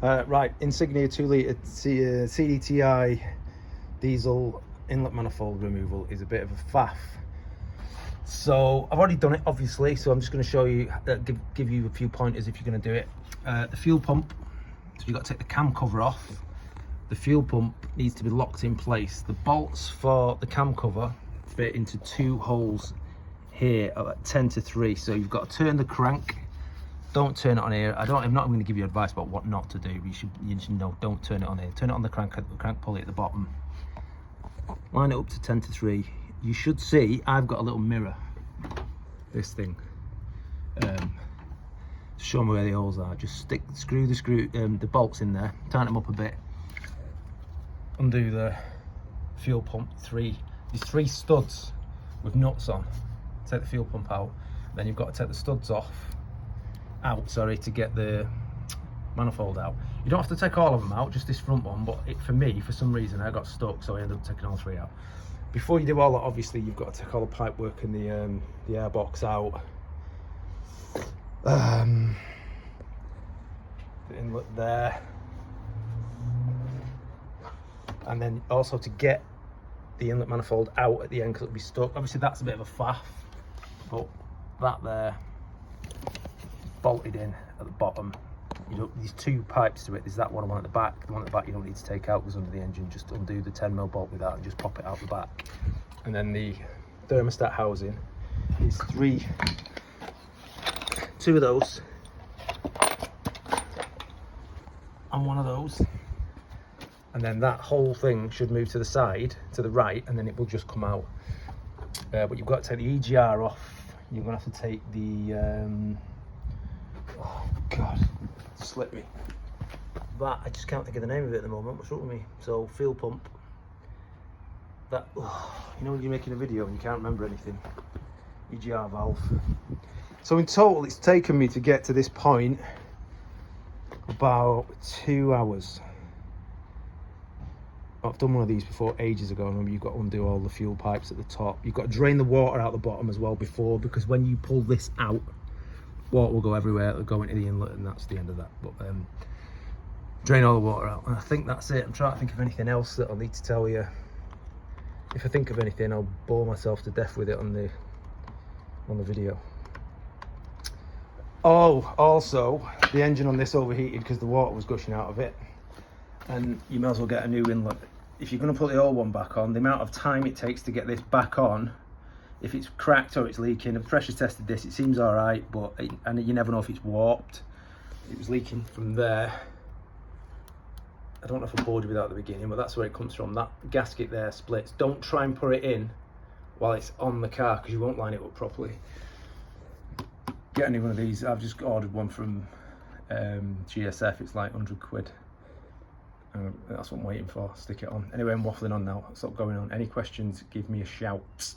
Right, insignia 2 litre CDTI diesel inlet manifold removal is a bit of a faff. So I've already done it, obviously, so I'm just going to show you, give you a few pointers if you're going to do it. The fuel pump, so you've got to take the cam cover off. The fuel pump needs to be locked in place. The bolts for the cam cover fit into 2 holes here at 10 to 3, so you've got to turn the crank. Don't turn it on here. I'm not going to give you advice about what not to do. You should know, don't turn it on here. Turn it on the crank pulley at the bottom. Line it up to 10 to 3. You should see, I've got a little mirror, this thing. Show me where the holes are. Just screw the bolts in there, tighten them up a bit. Undo the fuel pump, these 3 studs with nuts on. Take the fuel pump out. Then you've got to take the studs out, to get the manifold out. You don't have to take all of them out, just this front one, but for me, for some reason, I got stuck, so I ended up taking all 3 out. Before you do all that, obviously, you've got to take all the pipe work and the air box out. The inlet there. And then also to get the inlet manifold out at the end, because it'll be stuck. Obviously, that's a bit of a faff, but that there, bolted in at the bottom. These 2 pipes to it. There's that one at the back. The one at the back you don't need to take out, goes under the engine. Just undo the 10mm bolt with that and just pop it out the back. And then the thermostat housing is 2 of those and 1 of those. And then that whole thing should move to the side, to the right, and then it will just come out. But you've got to take the EGR off. You're going to have to take the oh god, slip me. That, I just can't think of the name of it at the moment. What's wrong with me? So fuel pump. That, you know when you're making a video and you can't remember anything. EGR valve. So in total, it's taken me to get to this point about 2 hours. I've done one of these before ages ago. Remember, you've got to undo all the fuel pipes at the top. You've got to drain the water out the bottom as well before, because when you pull this out, water will go everywhere. It'll go into the inlet, and that's the end of that. But drain all the water out, and I think that's it. I'm trying to think of anything else that I'll need to tell you. If I think of anything, I'll bore myself to death with it on the video. Oh, also, the engine on this overheated because the water was gushing out of it, and you may as well get a new inlet. If you're going to put the old one back on, the amount of time it takes to get this back on, if it's cracked or it's leaking, I've pressure tested this, it seems all right, but and you never know if it's warped. It was leaking from there. I don't know if I bored you with that at the beginning, but that's where it comes from. That gasket there splits. Don't try and put it in while it's on the car, because you won't line it up properly. Get any one of these. I've just ordered one from GSF. It's like 100 quid. That's what I'm waiting for. Stick it on. Anyway, I'm waffling on now. Stop going on. Any questions, give me a shout.